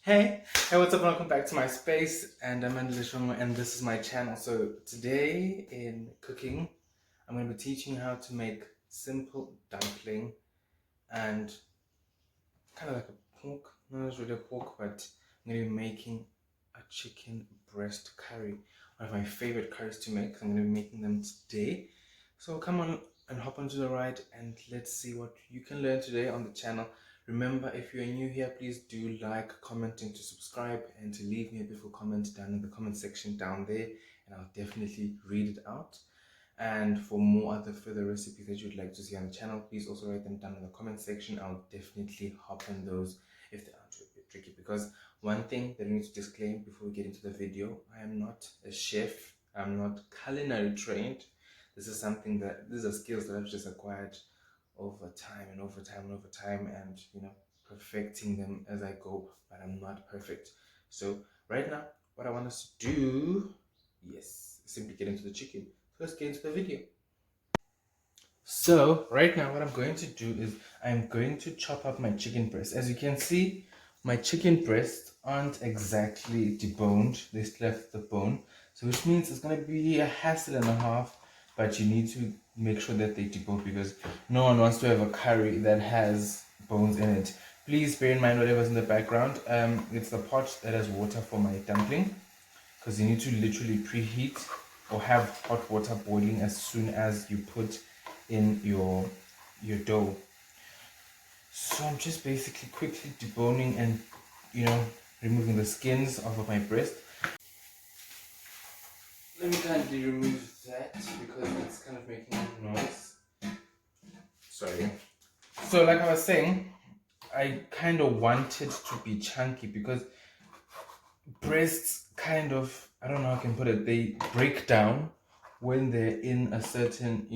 Hey, what's up? Welcome back to my space, and I'm Andile and this is my channel. So today in cooking, I'm going to be teaching you how to make simple dumpling and kind of like a pork, not as really a pork, but I'm going to be making a chicken breast curry. One of my favorite curries to make. I'm going to be making them today. So come on and hop onto the ride and let's see what you can learn today on the channel. Remember, if you're new here, please do like, comment, and to subscribe, and to leave me a beautiful comment down in the comment section down there, and I'll definitely read it out. And for more other further recipes that you'd like to see on the channel, please also write them down in the comment section. I'll definitely hop on those if they aren't a bit tricky. Because one thing that I need to disclaim before we get into the video, I am not a chef. I'm not culinary trained. These are skills that I've just acquired over time and perfecting them as I go, but I'm not perfect. So right now what I want us to do, yes, simply get into the chicken. So let's get into the video. So right now what I'm going to do is I'm going to chop up my chicken breast. As you can see, my chicken breasts aren't exactly deboned, they still have the bone, so which means it's going to be a hassle and a half, but you need to make sure that they debone because no one wants to have a curry that has bones in it. Please bear in mind whatever's in the background. It's the pot that has water for my dumpling, because you need to literally preheat or have hot water boiling as soon as you put in your dough. So I'm just basically quickly deboning and removing the skins off of my breast. Let me kindly remove that because it's kind of making a noise. Sorry. So like I was saying, I kind of want it to be chunky because breasts kind of, I don't know how I can put it, they break down when they're in a certain,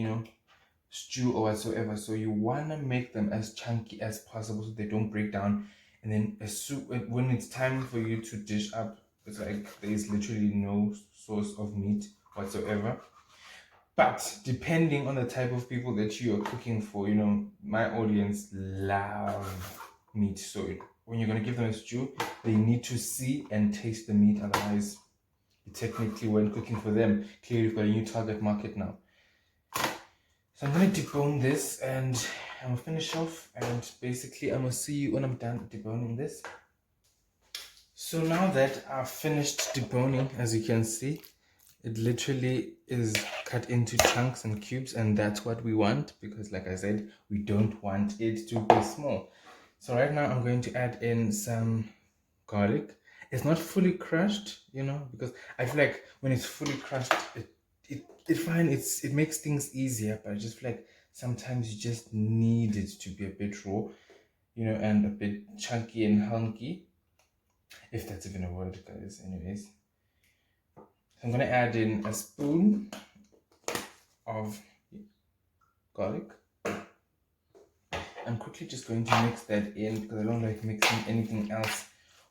stew or whatsoever. So you want to make them as chunky as possible so they don't break down. And then when it's time for you to dish up, it's like there's literally no source of meat whatsoever. But depending on the type of people that you are cooking for, my audience love meat. So when you're going to give them a stew, they need to see and taste the meat. Otherwise, you technically weren't cooking for them. Clearly, you've got a new target market now. So I'm going to debone this and I'm going to finish off, and basically I'm going to see you when I'm done deboning this. So now that I've finished deboning, as you can see, it literally is cut into chunks and cubes, and that's what we want because like I said, we don't want it to be small. So right now I'm going to add in some garlic. It's not fully crushed, because I feel like when it's fully crushed, it makes things easier, but I just feel like sometimes you just need it to be a bit raw, and a bit chunky and hunky, if that's even a word, guys. Anyways, so I'm gonna add in a spoon of garlic. I'm quickly just going to mix that in because I don't like mixing anything else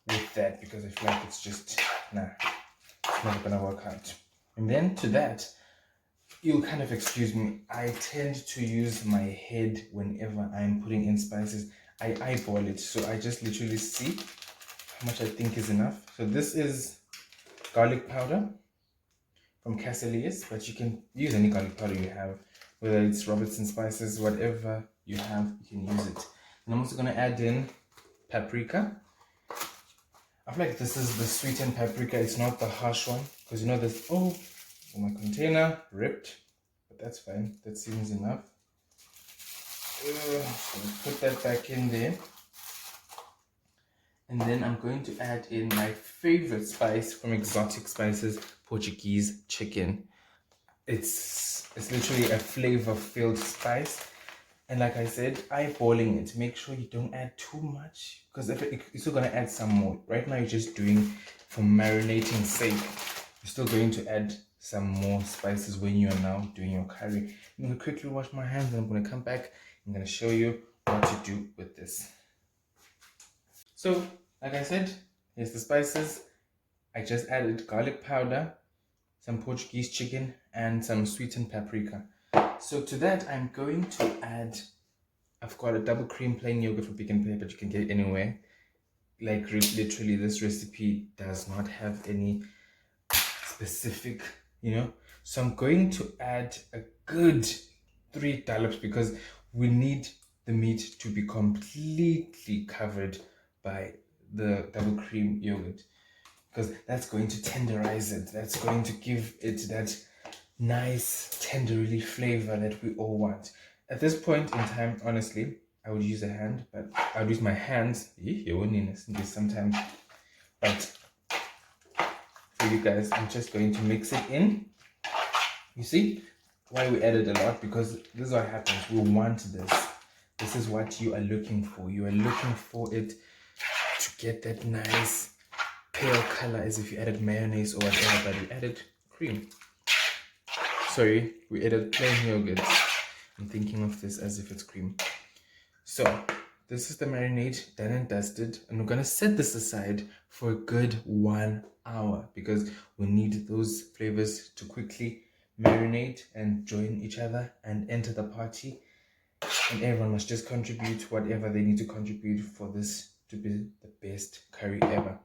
with that because I feel like it's just it's not gonna work out. And then to that, you'll kind of excuse me, I tend to use my head whenever I'm putting in spices. I eyeball it, so I just literally see how much I think is enough. So this is garlic powder from Casaleas, but you can use any garlic powder you have, whether it's Robertson spices, whatever you have, you can use it. And I'm also going to add in paprika. I feel like this is the sweetened paprika, it's not the harsh one, because this, my container ripped, but that's fine, that seems enough. Put that back in there, and then I'm going to add in my favorite spice from Exotic Spices, Portuguese chicken. It's literally a flavor-filled spice, and like I said, eyeballing it. Make sure you don't add too much because if you're still gonna add some more. Right now, you're just doing for marinating sake. You're still going to add some more spices when you are now doing your curry. I'm gonna quickly wash my hands and I'm gonna come back. I'm gonna show you what to do with this. So, like I said, here's the spices. I just added garlic powder, some Portuguese chicken, and some sweetened paprika. So to that, I'm going to add, I've got a double cream plain yogurt from Pick n Pay, but you can get it anywhere. literally this recipe does not have any specific, so I'm going to add a good 3 dollops because we need the meat to be completely covered by the double cream yogurt, because that's going to tenderize it. That's going to give it that nice tenderly flavor that we all want. At this point in time, honestly, I would use a hand, but I would use my hands sometimes. But for you guys, I'm just going to mix it in. You see why we added a lot? Because this is what happens. We want this. This is what you are looking for. You are looking for it to get that nice pale color, as if you added mayonnaise or whatever, but we added cream. Sorry, we added plain yogurt. I'm thinking of this as if it's cream. So this is the marinade done and dusted, and we're gonna set this aside for a good 1 hour because we need those flavors to quickly marinate and join each other and enter the party, and everyone must just contribute whatever they need to contribute for this to be the best curry ever.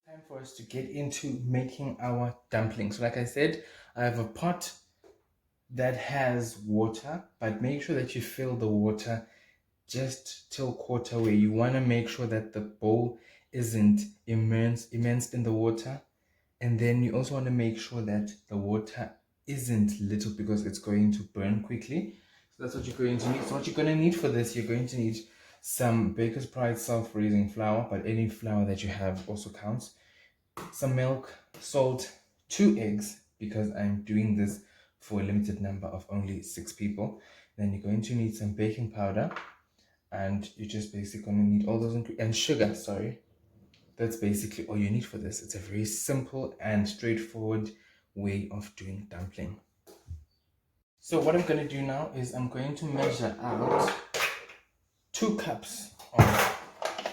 Time for us to get into making our dumplings. So like I said, I have a pot that has water, but make sure that you fill the water just till quarter way. You want to make sure that the bowl isn't immersed in the water, and then you also want to make sure that the water isn't little because it's going to burn quickly. So that's what you're going to need. So what you're going to need for this, you're going to need some Baker's Pride self-raising flour, but any flour that you have also counts, some milk, salt, 2 eggs, because I'm doing this for a limited number of only 6 people. Then you're going to need some baking powder, and you're just basically going to need all those and sugar. Sorry, that's basically all you need for this. It's a very simple and straightforward way of doing dumpling. So what I'm going to do now is I'm going to measure out 2 cups of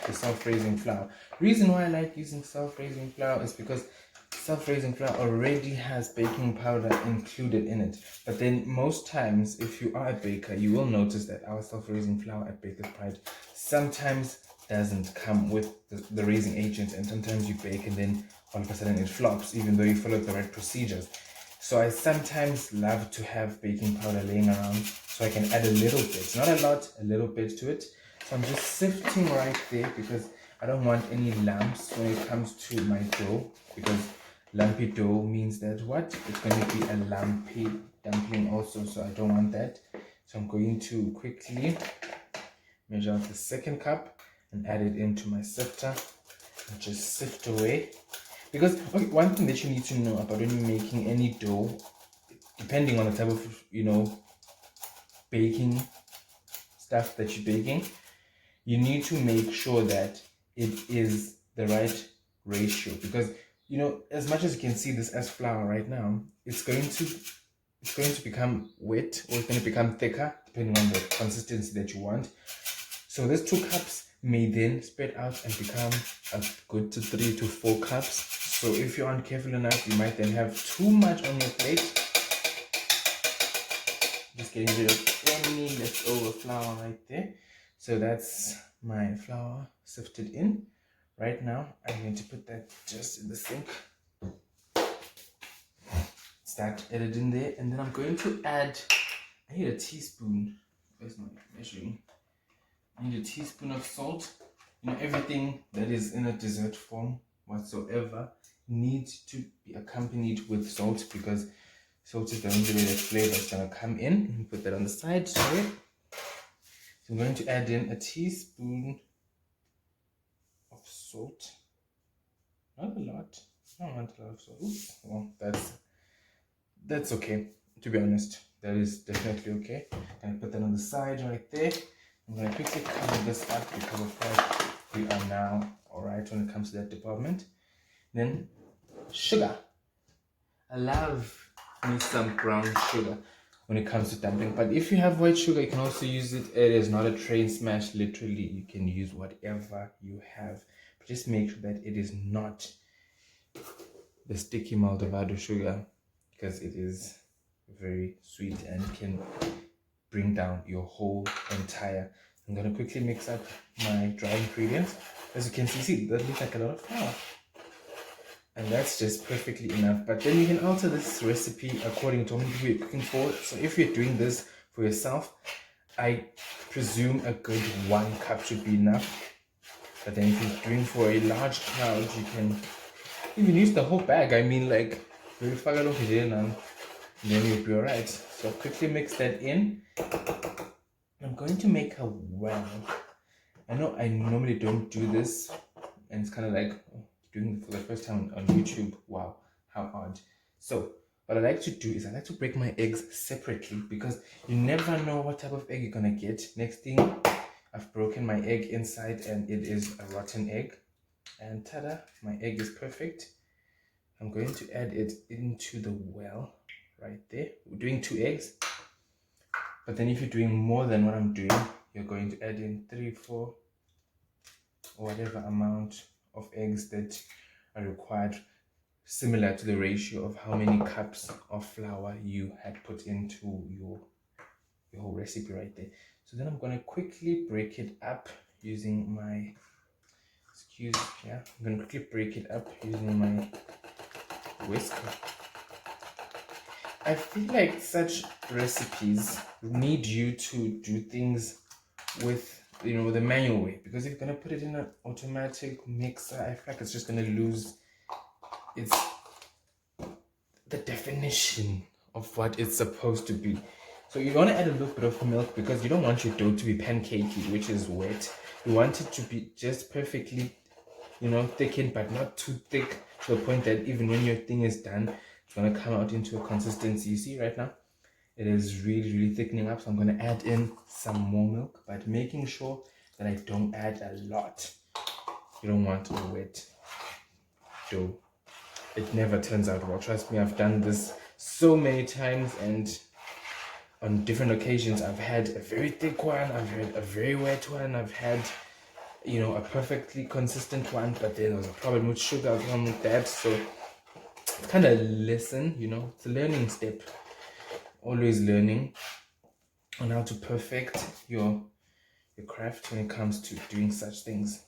the self-raising flour. Reason why I like using self-raising flour is because self-raising flour already has baking powder included in it. But then most times, if you are a baker, you will notice that our self-raising flour at Baker's Pride sometimes doesn't come with the raising agent, and sometimes you bake and then all of a sudden it flops, even though you followed the right procedures. So I sometimes love to have baking powder laying around so I can add a little bit, not a lot, a little bit to it. So I'm just sifting right there because I don't want any lumps when it comes to my dough, because lumpy dough means that what? It's going to be a lumpy dumpling also, so I don't want that. So I'm going to quickly measure out the 2nd cup and add it into my sifter and just sift away. Because okay, one thing that you need to know about when you're making any dough, depending on the type of baking stuff that you're baking, you need to make sure that it is the right ratio, because as much as you can see this as flour right now, it's going to become wet, or it's going to become thicker depending on the consistency that you want. So these 2 cups may then spread out and become a good 3 to 4 cups. So if you aren't careful enough, you might then have too much on your plate. Just getting rid of any leftover flour right there. So that's my flour sifted in. Right now, I'm going to put that just in the sink. Start it in there, and then I'm going to add, I need a teaspoon. Where's my measuring? I need a teaspoon of salt. Everything that is in a dessert form whatsoever needs to be accompanied with salt, because salt is the only way that flavor is going to come in. Put that on the side, sorry. So I'm going to add in a teaspoon of salt. Not a lot. I don't want a lot of salt. Oops. Well, that's okay, to be honest. That is definitely okay. I'm going to put that on the side right there. I'm going to quickly cover this up because of course we are now alright when it comes to that department. Then sugar. I love me some brown sugar when it comes to dumpling, but if you have white sugar, you can also use it. It is not a train smash. Literally, you can use whatever you have, but just make sure that it is not the sticky Maldivado sugar, because it is very sweet and can bring down your whole entire I'm gonna quickly mix up my dry ingredients. As you can see, that looks like a lot of flour. And that's just perfectly enough. But then you can alter this recipe according to how many people you're cooking for. So if you're doing this for yourself, I presume a good 1 cup should be enough. But then if you're doing for a large crowd, you can even use the whole bag. I mean, like, and then you'll be alright. So quickly mix that in. I'm going to make a well. I know I normally don't do this, and it's kind of like doing it for the first time on YouTube. Wow, how odd. So what I like to do is I like to break my eggs separately, because you never know what type of egg you're gonna get. Next thing, I've broken my egg inside and it is a rotten egg. And ta-da, my egg is perfect. I'm going to add it into the well right there. We're doing 2 eggs. But then if you're doing more than what I'm doing, you're going to add in 3, 4, or whatever amount of eggs that are required, similar to the ratio of how many cups of flour you had put into your whole recipe right there. So then I'm going to quickly break it up using my, I'm going to quickly break it up using my whisker. I feel like such recipes need you to do things with, the manual way, because if you're going to put it in an automatic mixer, I feel like it's just going to lose the definition of what it's supposed to be. So you want to add a little bit of milk, because you don't want your dough to be pancakey, which is wet. You want it to be just perfectly, thickened, but not too thick, to the point that even when your thing is done, it's going to come out into a consistency. You see right now, it is really, really thickening up. So I'm going to add in some more milk, but making sure that I don't add a lot. You don't want a wet dough. It never turns out well. Trust me, I've done this so many times, and on different occasions, I've had a very thick one, I've had a very wet one, I've had, a perfectly consistent one, but then there was a problem with sugar, a problem with that. So it's kind of lesson, it's a learning step. Always learning on how to perfect your craft when it comes to doing such things.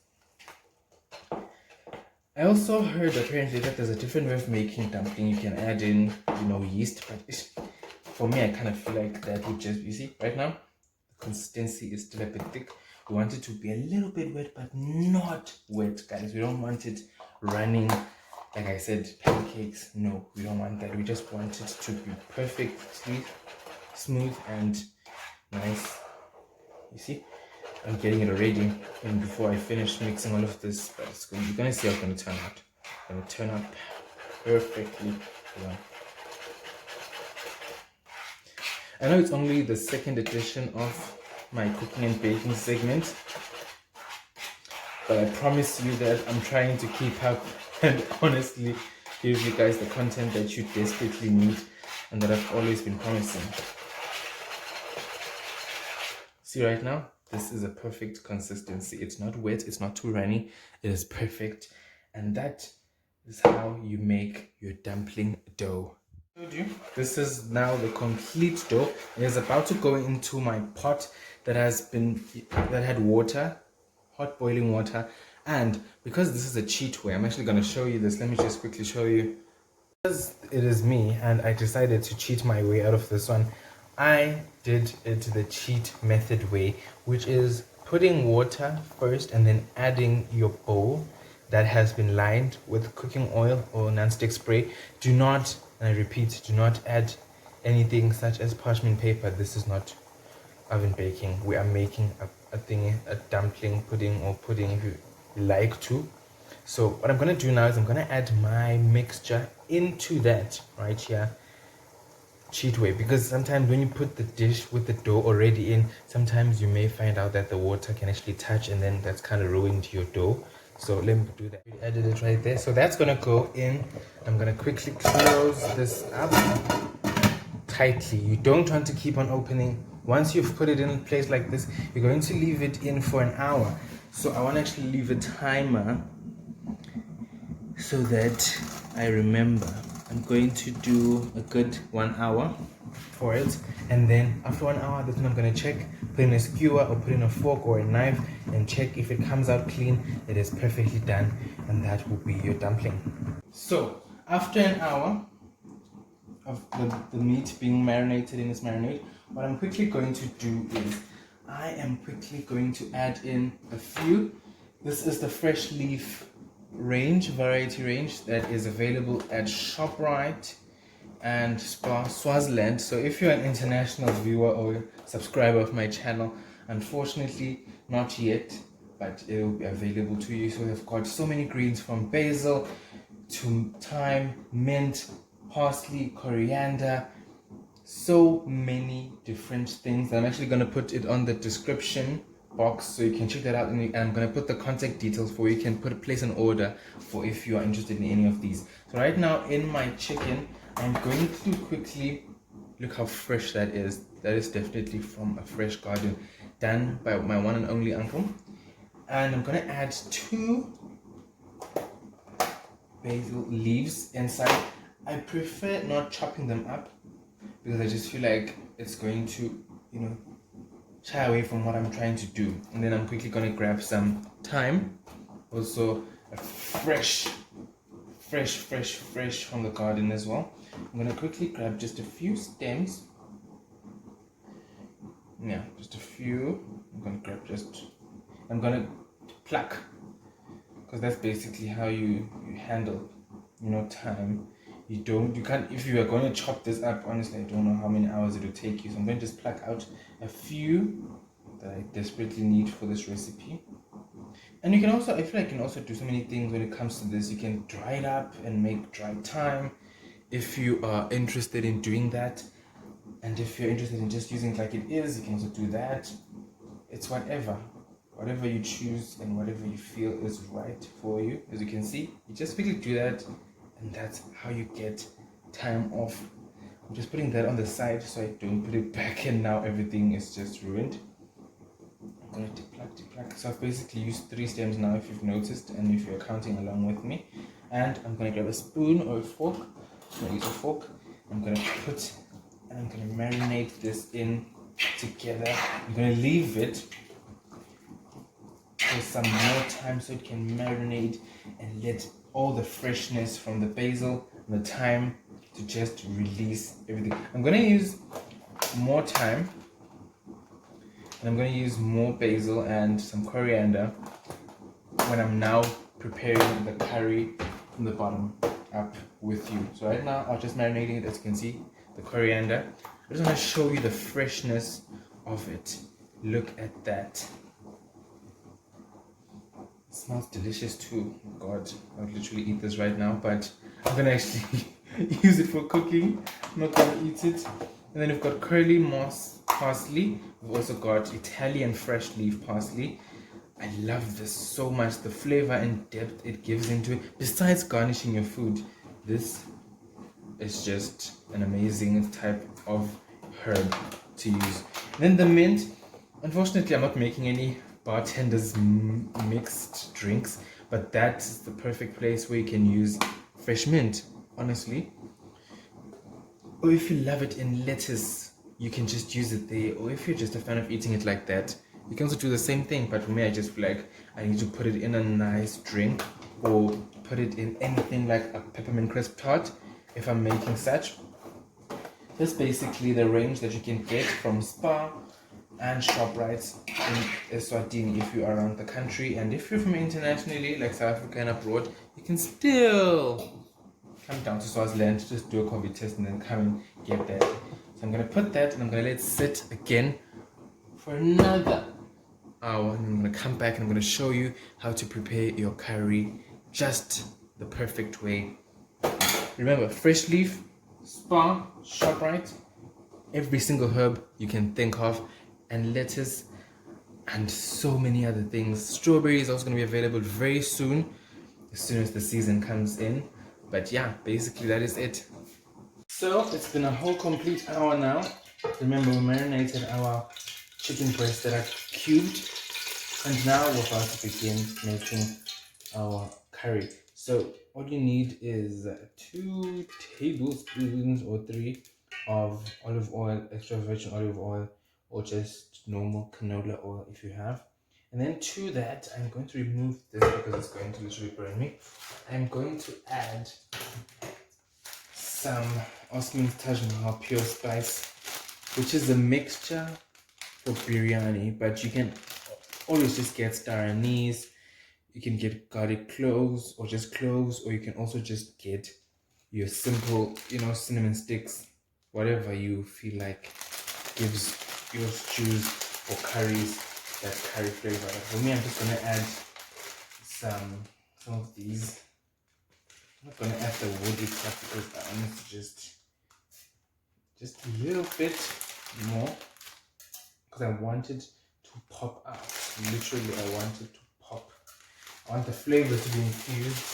I also heard apparently that there's a different way of making dumpling. You can add in, yeast, but for me, I kind of feel like that would just, you see, right now, the consistency is still a bit thick. We want it to be a little bit wet, but not wet, guys. We don't want it running, like I said, pancakes. No, we don't want that. We just want it to be perfectly smooth and nice. You see, I'm getting it already, and before I finish mixing all of this, but you're gonna see how it's gonna turn out. It's gonna turn out perfectly well. I know it's only the second edition of my cooking and baking segment, but I promise you that I'm trying to keep up and honestly give you guys the content that you desperately need and that I've always been promising. See right now, this is a perfect consistency. It's not wet, it's not too runny, it is perfect. And that is how you make your dumpling dough. This is now the complete dough. It is about to go into my pot that had water, hot boiling water. And because this is a cheat way, I'm actually going to show you this. Let me just quickly show you. Because it is me and I decided to cheat my way out of this one, I did it the cheat method way, which is putting water first and then adding your bowl that has been lined with cooking oil or non-stick spray. Do not, and I repeat, do not add anything such as parchment paper. This is not oven baking. We are making a dumpling pudding, or pudding if you like to. So what I'm going to do now is I'm going to add my mixture into that right here, cheat way, because sometimes when you put the dish with the dough already in, sometimes you may find out that the water can actually touch, and then that's kind of ruined your dough. So let me do that. We added it right there. So that's going to go in. I'm going to quickly close this up tightly. You don't want to keep on opening. Once you've put it in a place like this, you're going to leave it in for an hour. So I want to actually leave a timer so that I remember. I'm going to do a good 1 hour for it, And then after 1 hour, that's when I'm gonna check, put in a skewer or put in a fork or a knife and check if it comes out clean, it is perfectly done, and that will be your dumpling. So after an hour of the meat being marinated in this marinade, what I'm quickly going to do is I am quickly going to add in a few. This is the FreshLeaf variety range that is available at ShopRite and Swaziland. So if you're an international viewer or subscriber of my channel, unfortunately not yet, but it will be available to you. So we've got so many greens, from basil to thyme, mint, parsley, coriander, so many different things. I'm actually going to put it on the description box so you can check that out, and I'm going to put the contact details for you. You can place an order for if you are interested in any of these. So right now in my chicken, I'm going to quickly look how fresh that is. That is definitely from a fresh garden, done by my one and only uncle. And I'm going to add 2 basil leaves inside. I prefer not chopping them up because I just feel like it's going to, shy away from what I'm trying to do. And then I'm quickly going to grab some thyme, also a fresh from the garden as well. I'm going to quickly grab just a few stems. Yeah, just a few. I'm going to pluck, because that's basically how you handle thyme. You can't, if you are going to chop this up, honestly I don't know how many hours it will take you. So I'm going to just pluck out a few that I desperately need for this recipe. And you can also, I feel like you can also do so many things when it comes to this. You can dry it up and make dry thyme if you are interested in doing that. And if you're interested in just using it like it is, you can also do that. It's whatever you choose and whatever you feel is right for you. As you can see, you just quickly do that, and that's how you get thyme off. I'm just putting that on the side so I don't put it back, and now everything is just ruined. I'm going to pluck. So I've basically used 3 stems now, if you've noticed, and if you're counting along with me. And I'm going to grab a spoon or a fork. I'm going to use a fork. I'm going to marinate this in together. I'm going to leave it for some more time so it can marinate and let all the freshness from the basil and the thyme to just release everything. I'm going to use more thyme, and I'm going to use more basil and some coriander when I'm now preparing the curry from the bottom up with you. So right now I'm just marinating it. As you can see, the coriander, I just want to show you the freshness of it. Look at that. It smells delicious too. God, I would literally eat this right now, but I'm gonna actually use it for cooking. I'm not gonna eat it. And then we've got curly moss parsley. We've also got Italian fresh leaf parsley. I love this so much. The flavor and depth it gives into it. Besides garnishing your food, this is just an amazing type of herb to use. And then the mint. Unfortunately, I'm not making any bartenders mixed drinks, but that's the perfect place where you can use fresh mint, honestly. Or if you love it in lettuce, you can just use it there. Or if you're just a fan of eating it like that, you can also do the same thing. But for me, I just feel like I need to put it in a nice drink, or put it in anything like a peppermint crisp tart if I'm making such. That's basically the range that you can get from Spar and ShopRite in Eswatini if you're around the country. And if you're from internationally, like South Africa and abroad, you can still come down to Swaziland, just do a COVID test and then come and get that. So I'm going to put that and I'm going to let it sit again for another hour. And I'm going to come back and I'm going to show you how to prepare your curry just the perfect way. Remember, FreshLeaf, Spar, ShopRite, every single herb you can think of, and lettuce, and so many other things. Strawberry is also going to be available very soon as the season comes in. But yeah, basically that is it. So it's been a whole complete hour now. Remember, we marinated our chicken breast that are cubed, and now we're about to begin making our curry. So all you need is 2 tablespoons or 3 of olive oil, extra virgin olive oil, or just normal canola oil if you have. And then to that, I'm going to remove this because it's going to literally burn me. I'm going to add some Osman's Taj Mahal pure spice, which is a mixture for biryani, but you can always just get star anise, you can get garlic cloves or just cloves, or you can also just get your simple, cinnamon sticks, whatever you feel like gives your stews or curries that curry flavor. For me, I'm just gonna add some of these. I'm not gonna add the woody part because I want it to just a little bit more because I want it to pop out. Literally, I want it to pop. I want the flavors to be infused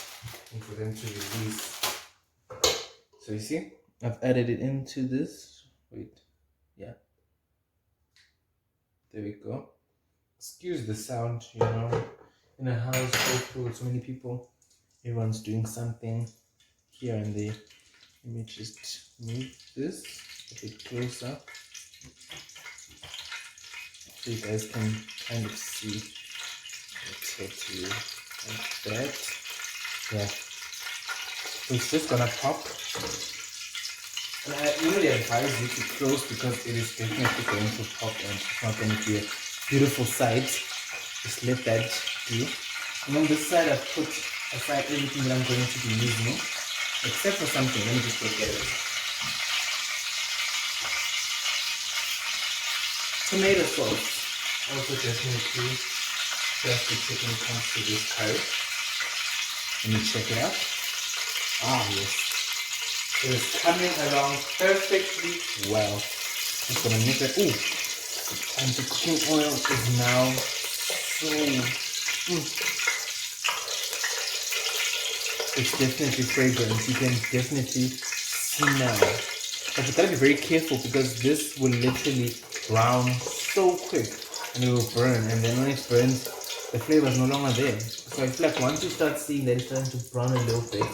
and for them to release. So you see, I've added it into this. Wait, yeah. There we go. Excuse the sound, in a house full with so many people. Everyone's doing something here and there. Let me just move this a bit closer so you guys can kind of see. Let's you like that. Yeah. So it's just gonna pop. And I really advise you to close because it is definitely going to pop and it's not going to be a beautiful sight. Just let that do. And on this side I've put aside everything that I'm going to be using. Except for something. Let me just look at it. Tomato sauce. Also definitely just the chicken comes to this curry. Let me check it out. Ah, yes. It is coming along perfectly well. Just gonna mix it. Ooh! And the cooking oil is now so... It's definitely fragrant. You can definitely smell. But you gotta be very careful because this will literally brown so quick and it will burn. And then when it burns, the flavor is no longer there. So I feel like once you start seeing that it's starting to brown a little bit,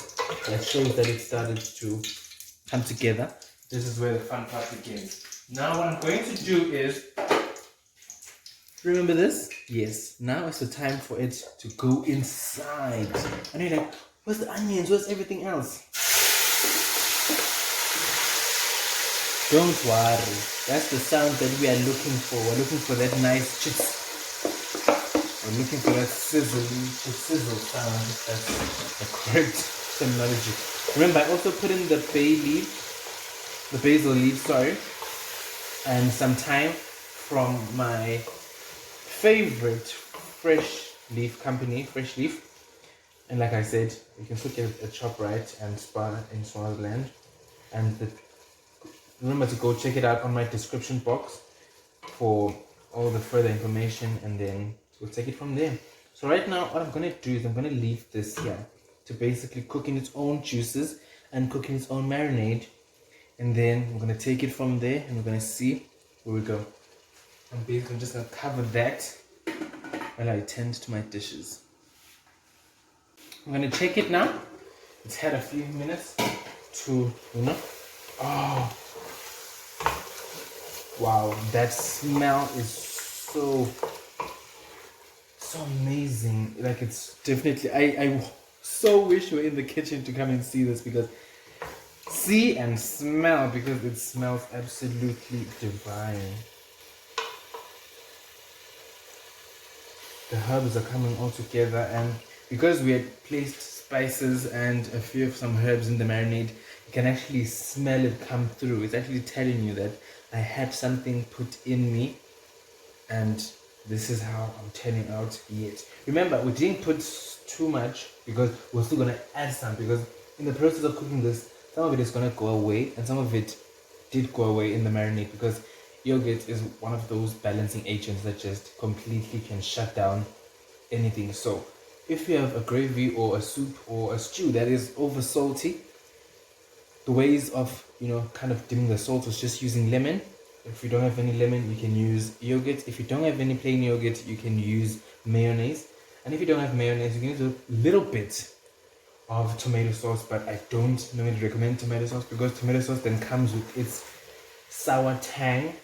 that shows that it started to come together. This is where the fun part begins. Now what I'm going to do is, remember this? Yes. Now is the time for it to go inside. And you're like, where's the onions? Where's everything else? Don't worry. That's the sound that we are looking for. We're looking for that nice chips. We're looking for that sizzle sound. That's the correct terminology. Remember, I also put in the basil leaf, and some thyme from my favorite FreshLeaf company, FreshLeaf. And like I said, you can still get a ShopRite and Spar in Swaziland. And remember to go check it out on my description box for all the further information, and then we'll take it from there. So right now, what I'm going to do is I'm going to leave this here to basically cook in its own juices and cook in its own marinade. And then I'm going to take it from there and we're going to see where we go. I'm basically just going to cover that while I tend to my dishes. I'm going to check it now. It's had a few minutes to, oh, wow, that smell is so amazing. Like, it's definitely, I so wish you were in the kitchen to come and see this, because see and smell, because it smells absolutely divine. The herbs are coming all together, and because we had placed spices and a few of some herbs in the marinade, you can actually smell it come through. It's actually telling you that I had something put in me, and this is how I'm turning out yet. Remember, we didn't put too much because we're still gonna add some, because in the process of cooking this, some of it is gonna go away, and some of it did go away in the marinade, because yogurt is one of those balancing agents that just completely can shut down anything. So if you have a gravy or a soup or a stew that is over salty, the ways of kind of dimming the salt is just using lemon. If you don't have any lemon, you can use yogurt. If you don't have any plain yogurt, you can use mayonnaise. And if you don't have mayonnaise, you can use a little bit of tomato sauce, but I don't normally recommend tomato sauce, because tomato sauce then comes with its sour tang,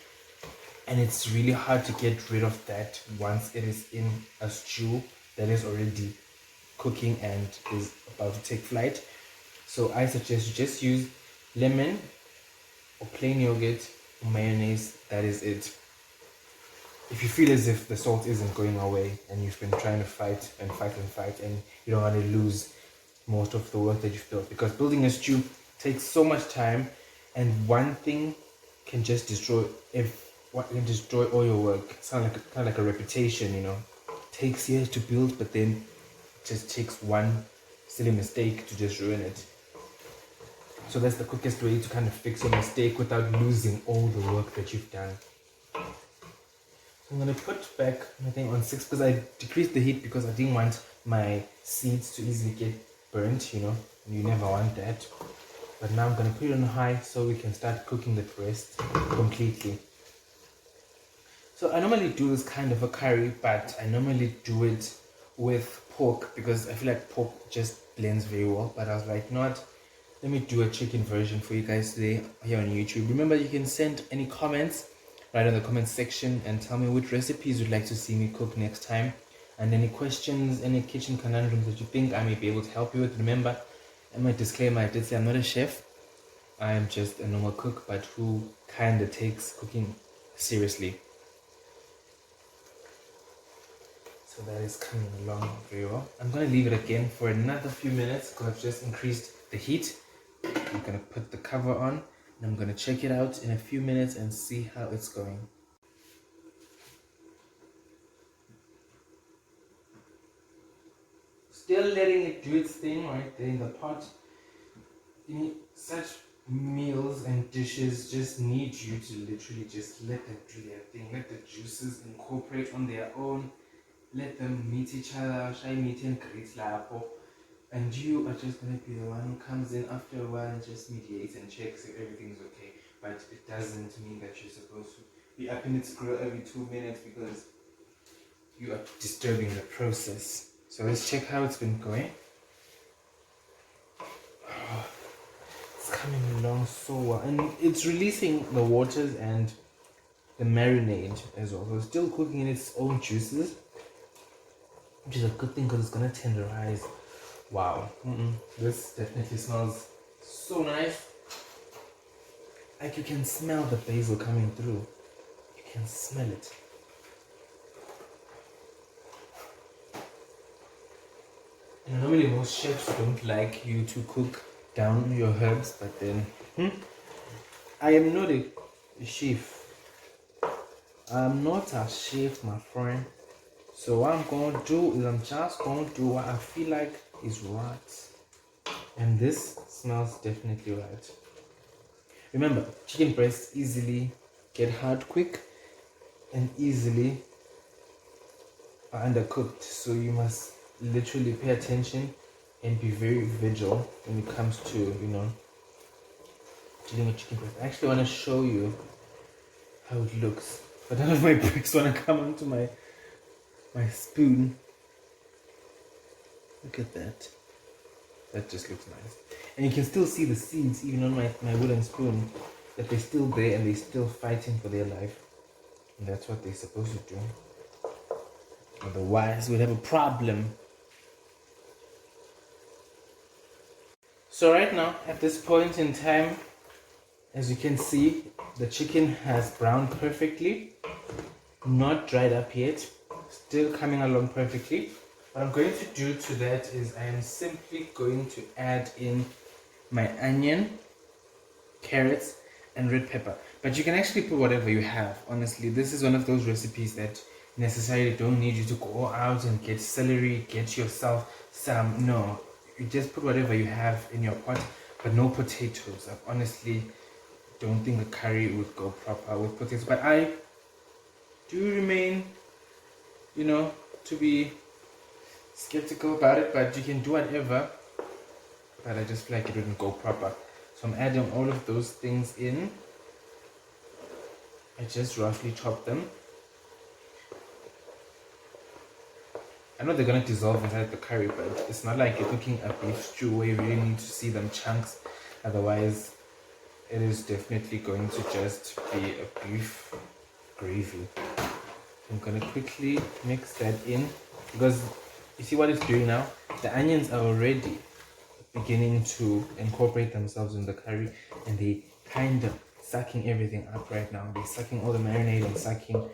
and it's really hard to get rid of that once it is in a stew that is already cooking and is about to take flight. So I suggest you just use lemon or plain yogurt or mayonnaise. That is it. If you feel as if the salt isn't going away and you've been trying to fight and fight and fight and you don't want to lose most of the work that you've built, because building a stew takes so much time, and one thing can just destroy all your work. It's kind of like a reputation, you know. It takes years to build, but then it just takes one silly mistake to just ruin it. So that's the quickest way to kind of fix your mistake without losing all the work that you've done. So I'm going to put back my thing on 6 because I decreased the heat because I didn't want my seeds to easily get burnt, you know, and you never want that. But now I'm going to put it on high so we can start cooking the breast completely. So I normally do this kind of a curry, but I normally do it with pork because I feel like pork just blends very well. But I was like, not. Let me do a chicken version for you guys today here on YouTube. Remember, you can send any comments right in the comment section and tell me which recipes you'd like to see me cook next time. And any questions, any kitchen conundrums that you think I may be able to help you with. Remember, and my disclaimer, I did say I'm not a chef. I am just a normal cook, but who kind of takes cooking seriously. So that is coming along very well. I'm going to leave it again for another few minutes because I've just increased the heat. I'm going to put the cover on and I'm going to check it out in a few minutes and see how it's going. Still letting it do its thing right there in the pot. Such meals and dishes just need you to literally just let them do their thing. Let the juices incorporate on their own. Let them meet each other, shy meet and greet lapo. And you are just going to be the one who comes in after a while and just mediates and checks if everything's okay. But it doesn't mean that you're supposed to be up in its grill every 2 minutes because you are disturbing the process. So let's check how it's been going. It's coming along so well. And it's releasing the waters and the marinade as well. So it's still cooking in its own juices, which is a good thing because it's going to tenderize. Wow, this definitely smells so nice. Like you can smell the basil coming through. You can smell it. And normally most chefs don't like you to cook down your herbs, but then I am not a chef. I'm not a chef, my friend. So what I'm going to do is I'm just going to do what I feel like is right. And this smells definitely right. Remember, chicken breasts easily get hard quick and easily are undercooked. So you must literally pay attention and be very vigilant when it comes to, you know, chilling a chicken breast. I actually want to show you how it looks. But none of my bricks want to come onto my spoon. Look at that. That just looks nice. And you can still see the seeds even on my wooden spoon, that they're still there and they're still fighting for their life. And that's what they're supposed to do. Otherwise, we'd have a problem. So right now, at this point in time, as you can see, the chicken has browned perfectly. Not dried up yet. Still coming along perfectly. What I'm going to do to that is I am simply going to add in my onion, carrots, and red pepper. But you can actually put whatever you have. Honestly, this is one of those recipes that necessarily don't need you to go out and get celery, get yourself some. No, you just put whatever you have in your pot, but no potatoes. I honestly don't think a curry would go proper with potatoes. But I do remain, you know, to be skeptical about it, but you can do whatever. But I just feel like it wouldn't go proper. So I'm adding all of those things in. I just roughly chop them. I know they're gonna dissolve inside the curry, but it's not like you're cooking a beef stew where you really need to see them chunks. Otherwise, it is definitely going to just be a beef gravy. I'm gonna quickly mix that in because you see what it's doing now? The onions are already beginning to incorporate themselves in the curry, and they kind of sucking everything up right now. They're sucking all the marinade and sucking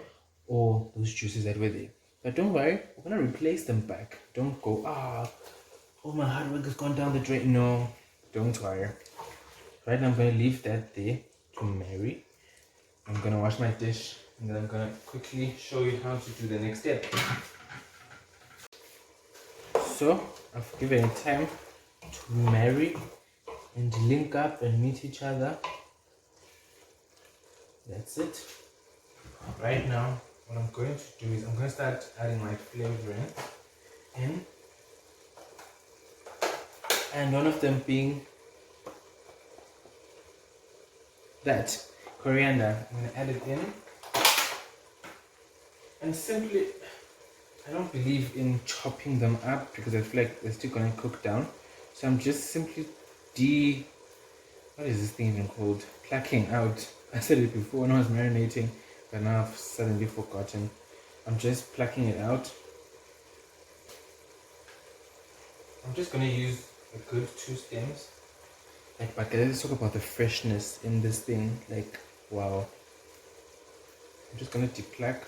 all those juices that were there. But don't worry, we're gonna replace them back. Don't go, oh my hard work has gone down the drain. No, don't worry. Right now I'm gonna leave that there to marry. I'm gonna wash my dish and then I'm gonna quickly show you how to do the next step. So I've given it time to marry and link up and meet each other. That's it. Right now, what I'm going to do is I'm going to start adding my flavoring in, and one of them being that coriander. I'm going to add it in, and simply, I don't believe in chopping them up because I feel like they're still going to cook down. So I'm just simply what is this thing even called? Plucking out. I said it before when I was marinating, but now I've suddenly forgotten. I'm just plucking it out. I'm just gonna use a good 2 stems. Like, but let's talk about the freshness in this thing. Like, wow. I'm just gonna depluck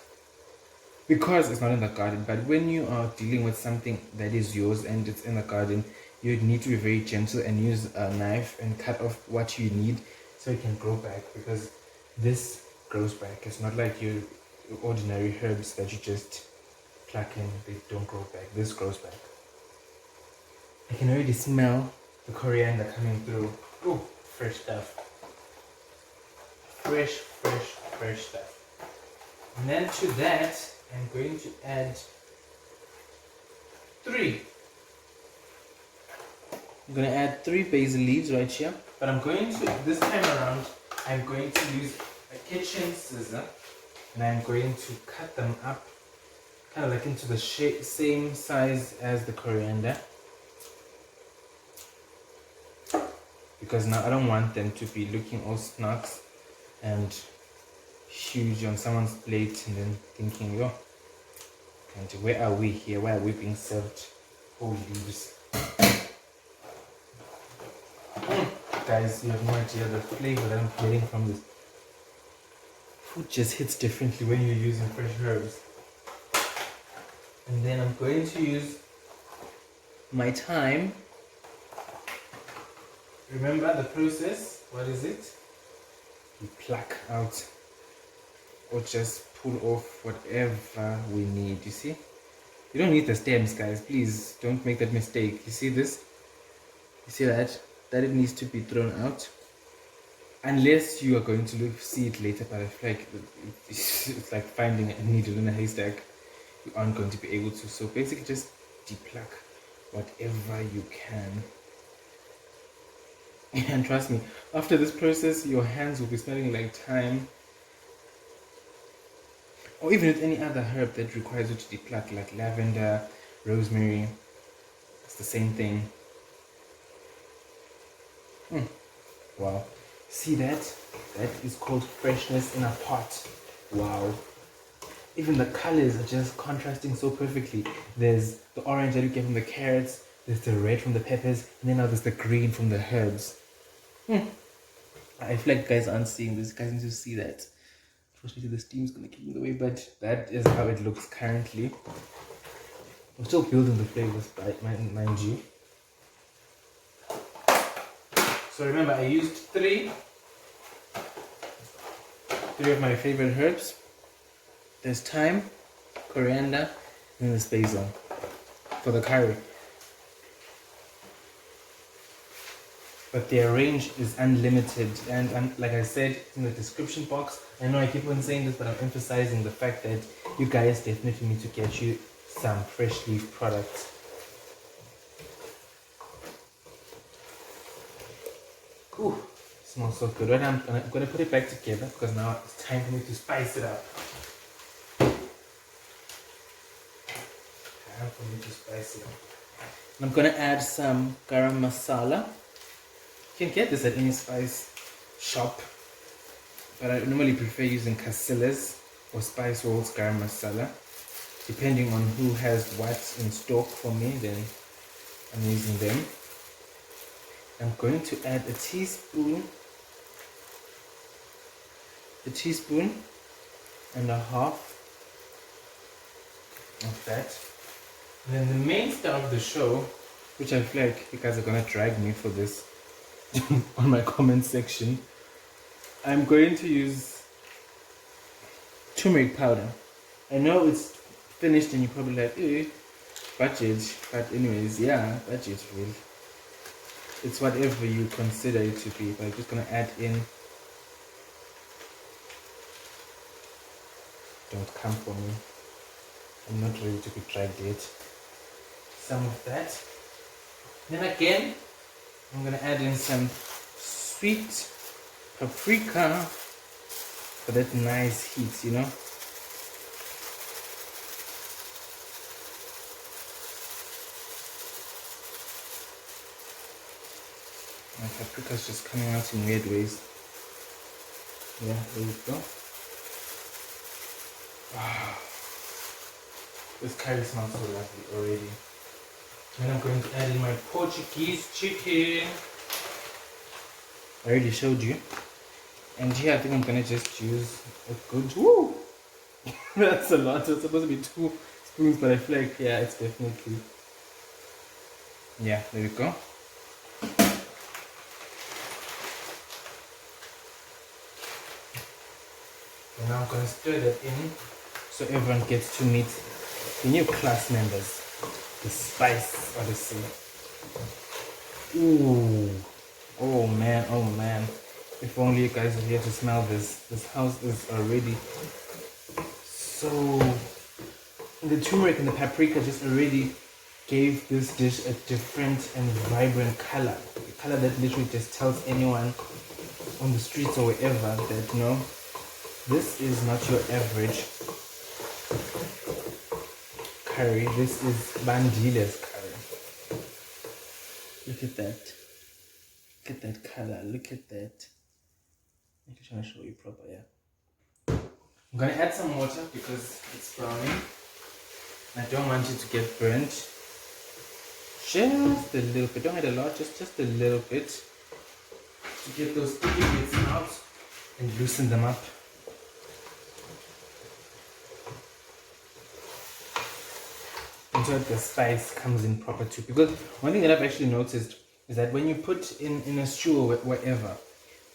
because it's not in the garden. But when you are dealing with something that is yours and it's in the garden, you need to be very gentle and use a knife and cut off what you need so it can grow back, because this grows back. It's not like your ordinary herbs that you just pluck in, they don't grow back. This grows back. I can already smell the coriander coming through. Oh, fresh stuff. Fresh stuff. And then to that, I'm going to add 3. I'm going to add 3 basil leaves right here. But I'm going to, this time around, I'm going to use a kitchen scissor. And I'm going to cut them up kind of like into the same size as the coriander. Because now I don't want them to be looking all snacks and huge on someone's plate and then thinking, yo, where are we here? Why are we being served whole leaves? Guys, you have no idea the flavor that I'm getting from this. Food just hits differently when you're using fresh herbs. And then I'm going to use my thyme. Remember the process? What is it? You pluck out or just pull off whatever we need. You see? You don't need the stems, guys. Please don't make that mistake. You see this? You see that? That it needs to be thrown out. Unless you are going to see it later, but I feel like it's like finding a needle in a haystack. You aren't going to be able to. So basically just depluck whatever you can. And trust me, after this process, your hands will be smelling like thyme. Or even with any other herb that requires you to depluck, like lavender, rosemary. It's the same thing. Wow. See that? That is called freshness in a pot. Wow. Even the colors are just contrasting so perfectly. There's the orange that you get from the carrots, there's the red from the peppers, and then now there's the green from the herbs. I feel like guys aren't seeing this. Guys need to see that. Unfortunately, the steam's gonna keep in the way, but that is how it looks currently. I'm still building the flavors, mind you. So remember, I used 3 of my favorite herbs. There's thyme, coriander, and there's basil for the curry. But their range is unlimited, and like I said in the description box, I know I keep on saying this, but I'm emphasizing the fact that you guys definitely need to get you some FreshLeaf products. Ooh, smells so good. Right now I'm gonna put it back together because now it's time for me to spice it up. Time for me to spice it up. And I'm gonna add some garam masala. You can get this at any spice shop, but I normally prefer using Casillas or Spice World's garam masala. Depending on who has what in stock for me, then I'm using them. I'm going to add a teaspoon and a half of that. And then the main star of the show, which I feel like you guys are gonna drag me for this on my comment section, I'm going to use turmeric powder. I know it's finished and you're probably like, eh, budget, but anyways, yeah, budget really. It's whatever you consider it to be, but I'm just gonna add in. Don't come for me. I'm not ready to be dragged yet. Some of that. Then again, I'm gonna add in some sweet paprika for that nice heat, you know. My paprika's just coming out in weird ways. Yeah, there we go. Wow. This curry smells so lovely already. Then I'm going to add in my Portuguese chicken. I already showed you. And here I think I'm gonna just use a good, woo! That's a lot. It's supposed to be 2 spoons, but I feel like, yeah, it's definitely, yeah, there we go. And now I'm gonna stir that in so everyone gets to meet the new class members. The spice, Odyssey. Ooh. Oh man, oh man. If only you guys were here to smell this. This house is already so... The turmeric and the paprika just already gave this dish a different and vibrant color. A color that literally just tells anyone on the streets or wherever that, no, this is not your average curry. This is Bandile's curry. Look at that. Look at that color. Look at that. I'm trying to show you proper, yeah. I'm gonna add some water because it's browning. I don't want it to get burnt. Just a little bit. Don't add a lot, just a little bit to get those sticky bits out and loosen them up. And so the spice comes in proper too. Because one thing that I've actually noticed is that when you put in a stew or whatever,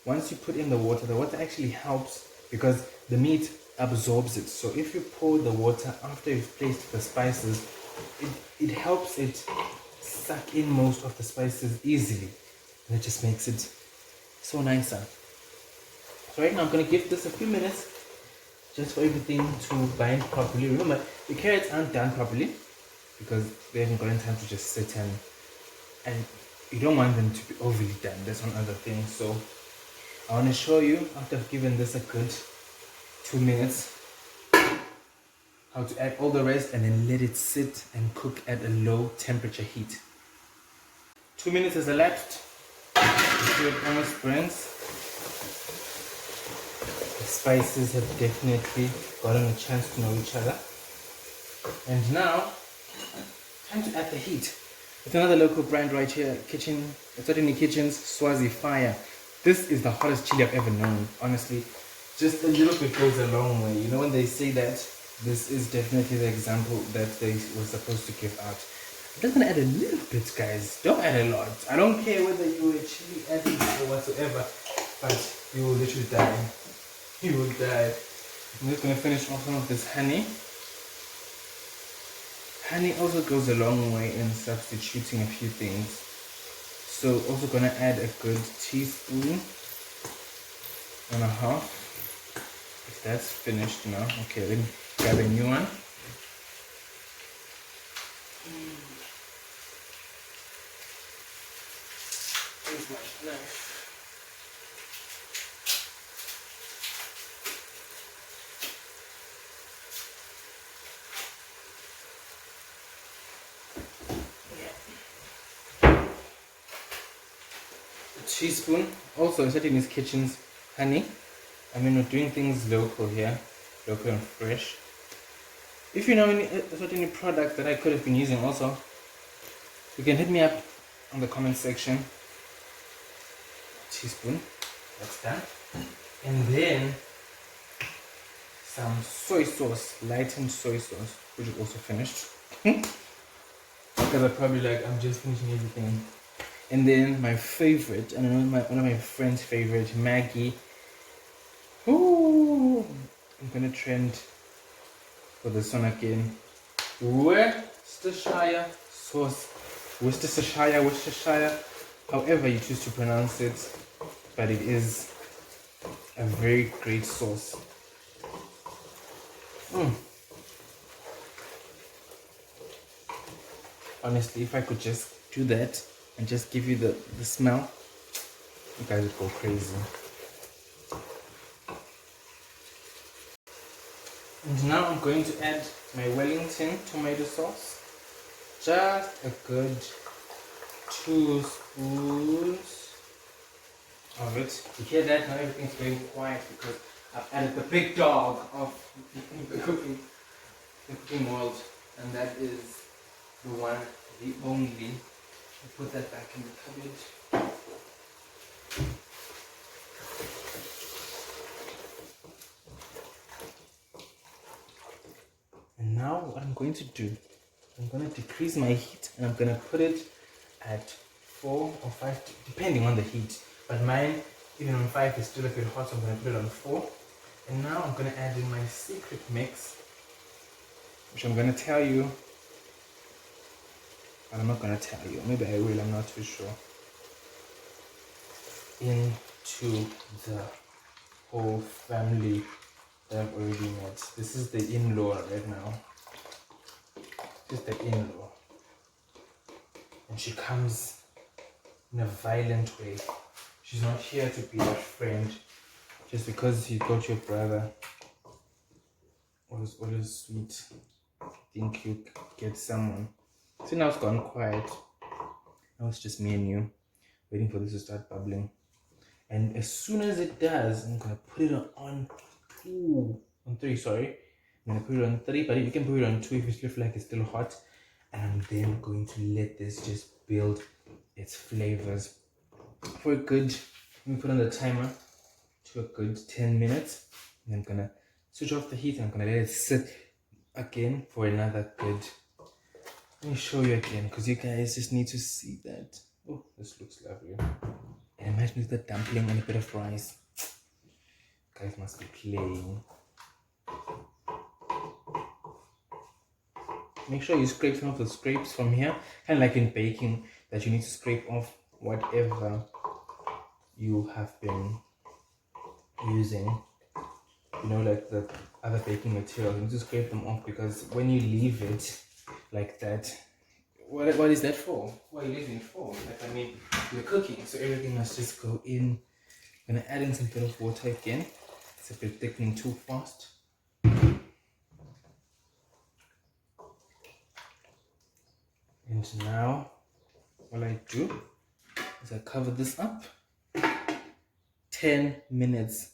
once you put in the water actually helps because the meat absorbs it. So if you pour the water after you've placed the spices, it helps it suck in most of the spices easily. And it just makes it so nicer. So right now I'm going to give this a few minutes just for everything to bind properly. Remember, the carrots aren't done properly because they haven't gotten time to just sit and you don't want them to be overly done. That's one other thing. So I want to show you, after I've given this a good 2 minutes, how to add all the rest and then let it sit and cook at a low temperature heat. 2 minutes has elapsed. You see it almost burns. The spices have definitely gotten a chance to know each other. And now, time to add the heat. With another local brand right here, Eswatini Kitchen's Swazi Fire. This is the hottest chili I've ever known, honestly. Just a little bit goes a long way. You know when they say that, this is definitely the example that they were supposed to give out. I'm just gonna add a little bit, guys. Don't add a lot. I don't care whether you're a chili addict or whatsoever, but you will literally die. You will die. I'm just gonna finish off some of this honey. Honey also goes a long way in substituting a few things. So also gonna add a good teaspoon and a half. If that's finished now, okay, let me grab a new one. Where's my knife? teaspoon. Also, Eswatini's Kitchen's honey. I mean, we're doing things local here, local and fresh. If you know any product that I could have been using also, you can hit me up on the comment section. Teaspoon, that's done. And then some soy sauce, lightened soy sauce, which is also finished. Because I'm probably like, I'm just finishing everything. And then my favorite, and one of my friend's favorite, Maggie. Ooh, I'm gonna trend for this one again. Worcestershire sauce. Worcestershire, however you choose to pronounce it, but it is a very great sauce. Honestly, if I could just do that and just give you the smell, you guys would go crazy. And now I'm going to add my Wellington tomato sauce. Just a good 2 spoons of it. You hear that? Now everything's going quiet because I've added the big dog of the cooking world, and that is the one, the only. I'll put that back in the cupboard. And now what I'm going to do, I'm going to decrease my heat and I'm going to put it at 4 or 5, depending on the heat. But mine, even on 5, is still a bit hot, so I'm going to put it on 4. And now I'm going to add in my secret mix, which I'm going to tell you, but I'm not going to tell you. Maybe I will, I'm not too sure. Into the whole family that I've already met. This is the in-law right now. This is the in-law. And she comes in a violent way. She's not here to be your friend. Just because you got your brother. Always sweet. Think you get someone. See, now it's gone quiet. Now it's just me and you. Waiting for this to start bubbling. And as soon as it does, I'm going to put it on 3, sorry. I'm going to put it on 3, but you can put it on 2 if you still feel like it's still hot. And I'm then going to let this just build its flavors for a good, let me put on the timer to a good 10 minutes. And I'm going to switch off the heat and I'm going to let it sit again for another good. Let me show you again because you guys just need to see that. Oh, this looks lovely. And imagine with the dumpling and a bit of rice. Guys must be playing. Make sure you scrape some of the scrapes from here, kind of like in baking, that you need to scrape off whatever you have been using. You know, like the other baking materials, you need to scrape them off because when you leave it like that, what is that for? What are you leaving it for? Like, I mean, you're cooking, so everything must just go in. I'm gonna add in some bit of water again. It's a bit thickening too fast. And now, what I do is I cover this up. 10 minutes